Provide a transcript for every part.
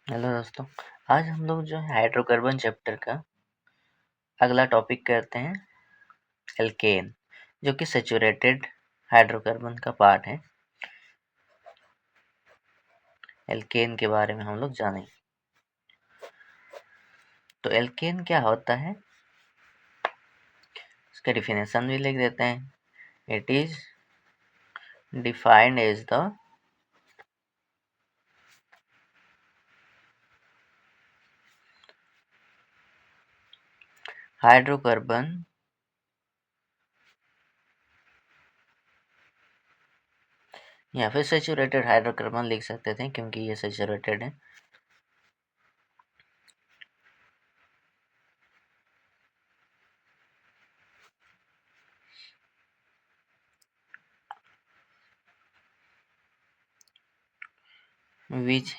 Hello दोस्तों, आज हम लोग जो है हाइड्रोकार्बन चैप्टर का अगला टॉपिक करते हैं एल्केन, जो कि सैचुरेटेड हाइड्रोकार्बन का पार्ट है। एल्केन के बारे में हम लोग जानें। तो एल्केन क्या होता है, इसका डिफिनेशन भी लिख देते हैं। It is defined as the hydrocarbon या फिर सैचुरेटेड हाइड्रोकार्बन लिख सकते थे, क्योंकि ये सैचुरेटेड है। which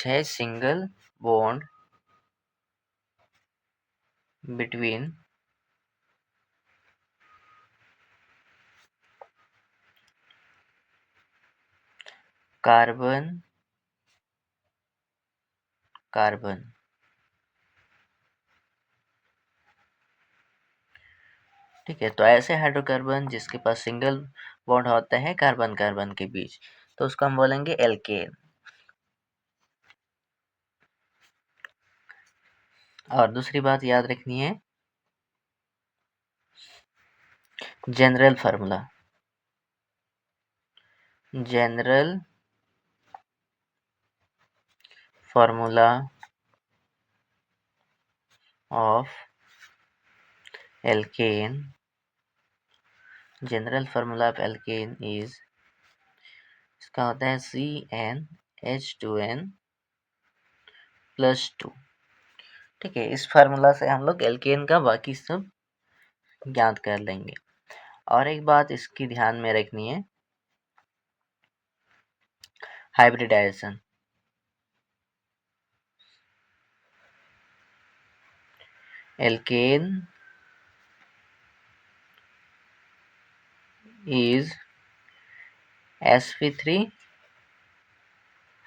has single bond between carbon ठीक है। तो ऐसे हाइड्रोकार्बन जिसके पास सिंगल बॉन्ड होता है कार्बन कार्बन के बीच, तो उसको हम बोलेंगे एल्केन। और दूसरी बात याद रखनी है, general formula of alkene is, इसका होता है CnH2n+2। ठीक है, इस फार्मूला से हम लोग एल्केन का बाकी सब ज्ञात कर लेंगे। और एक बात इसकी ध्यान में रखनी है, hybridisation. Alkene is sp3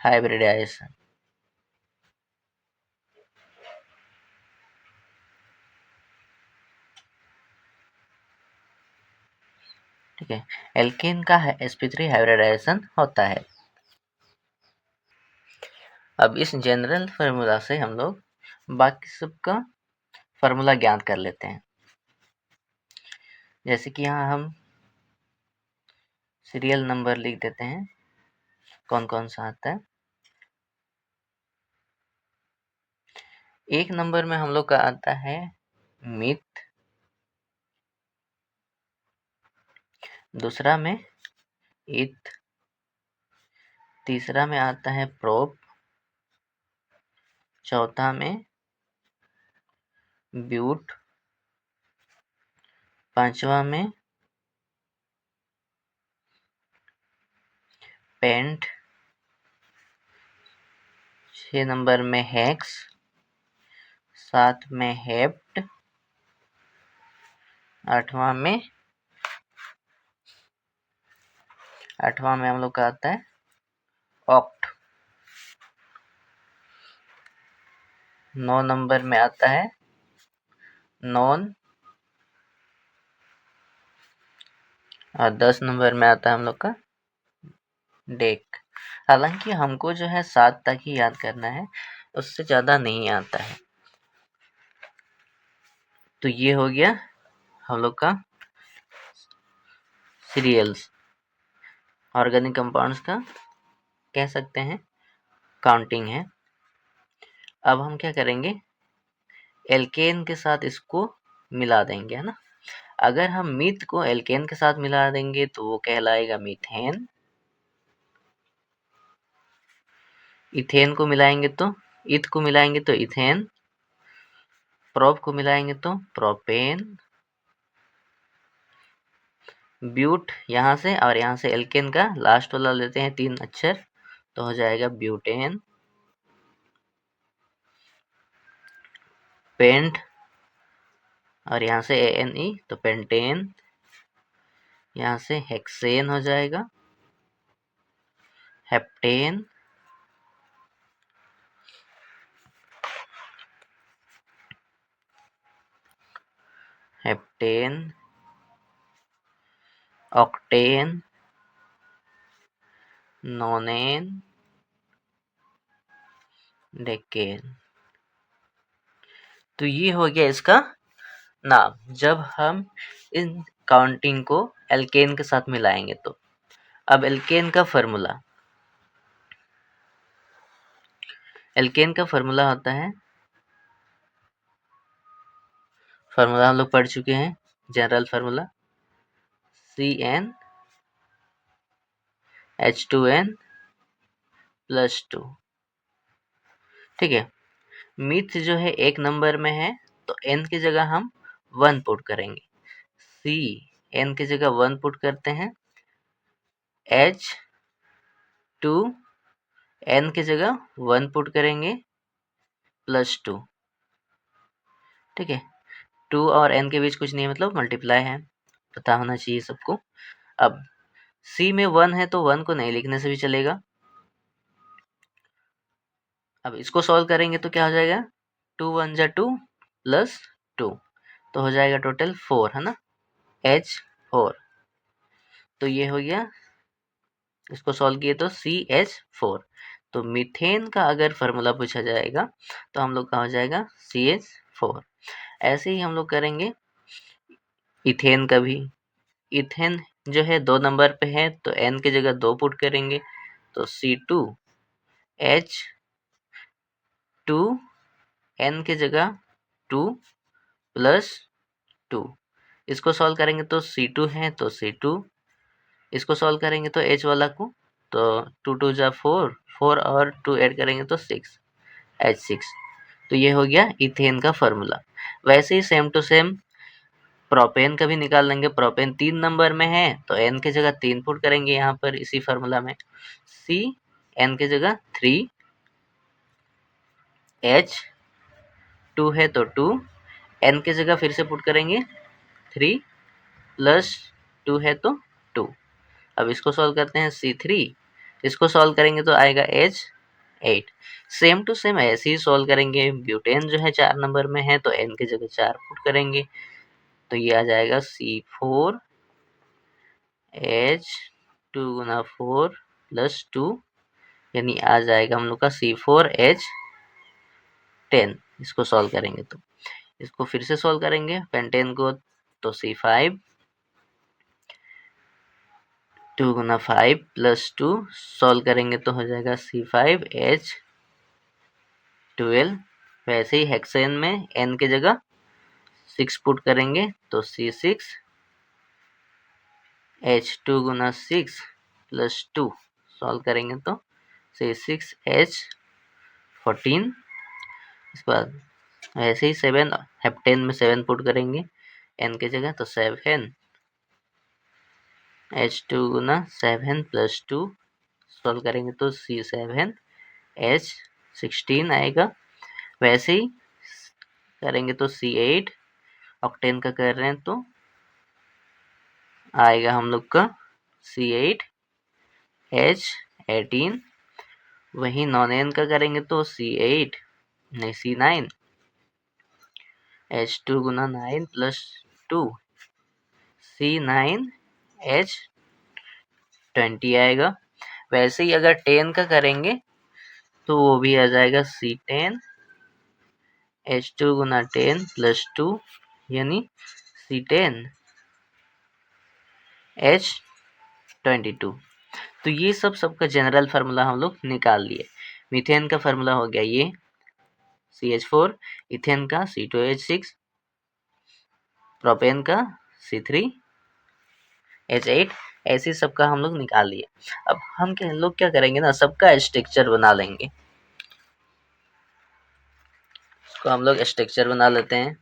hybridization। ठीक है, एल्केन का sp3 हाइब्रिडाइजेशन होता है। अब इस जनरल फार्मूला से हम लोग बाकी सबका फार्मूला ज्ञात कर लेते हैं। जैसे कि यहाँ हम सीरियल नंबर लिख देते हैं, कौन कौन सा आता है। एक नंबर में हम लोग का आता है मिथ, दूसरा में इथ, तीसरा में आता है प्रोप, चौथा में ब्यूट, पांचवा में पेंट, 6 नंबर में हेक्स, 7 में हेप्ट, 8वां में हम लोग का आता है ऑक्ट। 9 नंबर में आता है नॉन, और 10 नंबर में आता है हम लोग का डेक। हालांकि हमको जो है 7 तक ही याद करना है, उससे ज़्यादा नहीं आता है। तो ये हो गया हम लोग का सीरियल्स, ऑर्गेनिक कंपाउंड्स का कह सकते हैं काउंटिंग है। अब हम क्या करेंगे, एल्केन के साथ इसको मिला देंगे, है ना। अगर हम मीथ को एल्केन के साथ मिला देंगे तो वो कहलाएगा मीथेन। इथेन को मिलाएंगे तो इथ को मिलाएंगे तो इथेन, प्रोप को मिलाएंगे तो प्रोपेन, ब्यूट यहाँ से और यहाँ से एल्केन का लास्ट वाला लेते हैं 3 अक्षर, तो हो जाएगा ब्यूटेन, पेंट और यहाँ से ANE तो पेंटेन, यहाँ से हेक्सेन हो जाएगा, हेप्टेन, हेप्टेन, ऑक्टेन, नोनेन, डेकेन। तो ये हो गया इसका नाम, जब हम इन काउंटिंग को एल्केन के साथ मिलाएंगे तो। अब एल्केन का फार्मूला, एल्केन का फार्मूला होता है, फार्मूला हम लोग पढ़ चुके हैं, जनरल फार्मूला CN H2N+2। ठीक है, मिथ जो है एक नंबर में है तो n की जगह हम 1 पुट करेंगे, C n की जगह 1 पुट करते हैं, H2 n की जगह 1 पुट करेंगे +2। ठीक है, 2 और n के बीच कुछ नहीं, मतलब मल्टीप्लाई है, पता होना चाहिए सबको। अब C में 1 है तो 1 को नहीं लिखने से भी चलेगा। अब इसको सॉल्व करेंगे तो क्या हो जाएगा, 2 1 जा 2 +2, तो हो जाएगा टोटल 4, है ना, H4। तो ये हो गया, इसको सॉल्व किए तो CH4। तो मीथेन का अगर फार्मूला पूछा जाएगा तो हम लोग का हो जाएगा CH4। ऐसे ही हम लोग करेंगे इथेन का भी। इथेन जो है 2 नंबर पे है तो n की जगह 2 पुट करेंगे, तो C2H2 n की जगह 2 +2। इसको सॉल्व करेंगे तो C2 है तो C2, इसको सॉल्व करेंगे तो H वाला को, तो 2 2 जा 4, 4 और 2 ऐड करेंगे तो 6, H6। तो ये हो गया इथेन का फार्मूला। वैसे ही सेम टू सेम प्रोपेन का भी निकाल लेंगे। प्रोपेन 3 नंबर में है तो n की जगह 3 पुट करेंगे यहाँ पर इसी फार्मूला में, C n की जगह 3, H2 है तो 2, n की जगह फिर से पुट करेंगे 3 +2 है तो 2। अब इसको सॉल्व करते हैं C3, इसको सॉल्व करेंगे तो आएगा H8। सेम टू सेम ऐसे ही सॉल्व करेंगे। ब्यूटेन जो है 4 नंबर में है तो n की जगह 4 पुट करेंगे, तो ये आ जाएगा C4 H2 गुना 4 +2, यानी आ जाएगा हम लोग का C4H10। इसको सॉल्व करेंगे तो, इसको फिर से सॉल्व करेंगे पेंटेन को, तो C5 2 गुना 5 +2 सॉल्व करेंगे तो हो जाएगा C5H12। वैसे ही हेक्सेन में n की जगह 6 पुट करेंगे तो C6H2 गुना 6 +2 सॉल्व करेंगे तो C6H14। इसके बाद ऐसे ही 7 हेप्टेन में 7 पुट करेंगे n की जगह, तो 7H2 गुना 7 +2 सॉल्व करेंगे तो C7H16 आएगा। वैसे ही करेंगे तो C8 ऑक्टेन का कर रहे हैं तो आएगा हम लोग का C8H18। वही नॉन एन का करेंगे तो C8 नहीं C9H2 गुना 9 +2 C9H20 आएगा। वैसे ही अगर 10 का करेंगे तो वो भी आ जाएगा C10H2 गुना 10 +2, यानी C10H22। तो ये सबका जनरल फार्मूला हम लोग निकाल लिए। मीथेन का फार्मूला हो गया ये CH4, इथेन का C2H6, प्रोपेन का C3H8, ऐसे सबका हम लोग निकाल लिए। अब हम लोग क्या करेंगे ना, सबका स्ट्रक्चर बना लेंगे। तो हम लोग स्ट्रक्चर बना लेते हैं,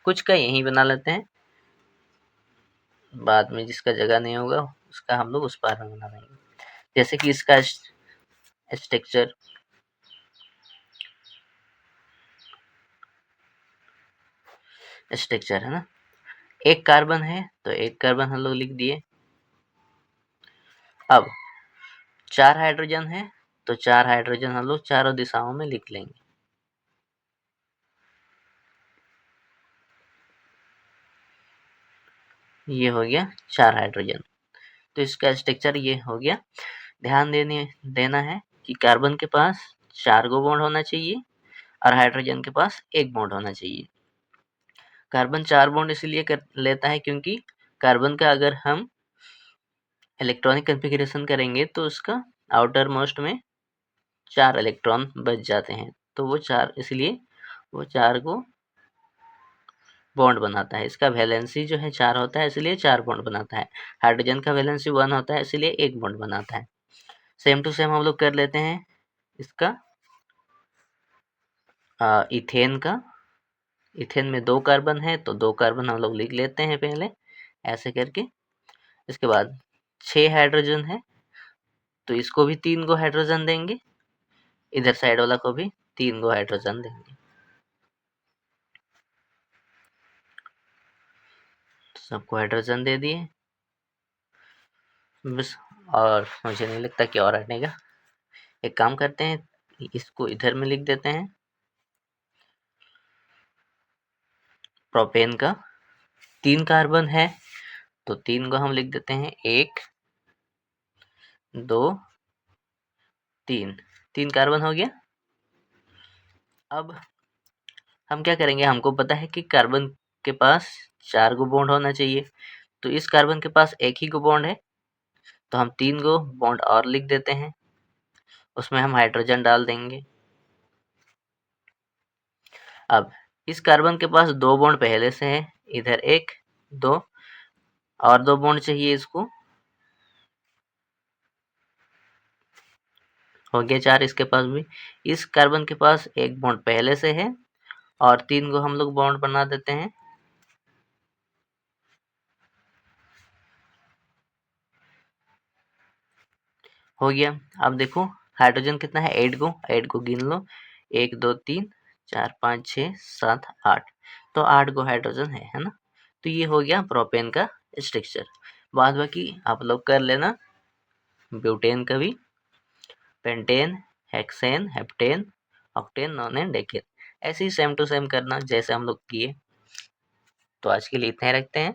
कुछ का यहीं बना लेते हैं, बाद में जिसका जगह नहीं होगा उसका हम लोग उस पार में बना लेंगे। जैसे कि इसका स्ट्रक्चर है ना, एक कार्बन है तो एक कार्बन हम लोग लिख दिए। अब 4 हाइड्रोजन है तो 4 हाइड्रोजन हम लोग चारों दिशाओं में लिख लेंगे। ये हो गया 4 हाइड्रोजन। तो इसका स्ट्रक्चर ये हो गया। ध्यान देना है कि कार्बन के पास 4 गो बॉन्ड होना चाहिए और हाइड्रोजन के पास 1 बॉन्ड होना चाहिए। कार्बन 4 बॉन्ड इसलिए कर लेता है क्योंकि कार्बन का अगर हम इलेक्ट्रॉनिक कॉन्फ़िगरेशन करेंगे तो उसका आउटर मोस्ट में 4 इलेक्ट्रॉन बच जाते हैं। तो वो 4 इसलिए वो 4 को बॉन्ड बनाता है। इसका वैलेंसी जो है 4 होता है इसलिए 4 बॉन्ड बनाता है। हाइड्रोजन का वैलेंसी 1 होता है इसलिए 1 बॉन्ड बनाता है। सेम टू सेम हम लोग कर लेते हैं इसका इथेन का। इथेन में 2 कार्बन है तो 2 कार्बन हम लोग लिख लेते हैं पहले ऐसे करके। इसके बाद 6 हाइड्रोजन है तो इसको भी 3 गो हाइड्रोजन देंगे। इधर साइड वाला को भी 3 गो हाइड्रोजन देंगे। तो सबको हाइड्रोजन दे दिए बस। और मुझे नहीं लगता कि और हटेगा। एक काम करते हैं इसको इधर में लिख देते हैं। प्रोपेन का 3 कार्बन है तो 3 को हम लिख देते हैं 1 2 3। 3 कार्बन हो गया। अब हम क्या करेंगे, हमको पता है कि कार्बन के पास 4 गो बॉन्ड होना चाहिए। तो इस कार्बन के पास एक ही गो बॉन्ड है तो हम 3 गो बॉन्ड और लिख देते हैं। उसमें हम हाइड्रोजन डाल देंगे। अब इस कार्बन के पास 2 बॉन्ड पहले से है, इधर 1 2 और 2 बॉन्ड चाहिए इसको। हो गया 4 इसके पास भी। इस कार्बन के पास 1 बॉन्ड पहले से है और 3 गो हम लोग बॉन्ड बना देते हैं। हो गया। अब देखो हाइड्रोजन कितना है, 8 गो गिन लो। 1 2 3 4 5 6 7 8। तो 8 गो हाइड्रोजन है ना। तो ये हो गया प्रोपेन का स्ट्रक्चर। बाद बाकी आप लोग कर लेना ब्यूटेन का भी। Pentane, hexane, heptane, octane, नोनेन, decane. ऐसे ही सेम टू सेम करना जैसे हम लोग किए। तो आज के लिए इतना ही रखते हैं।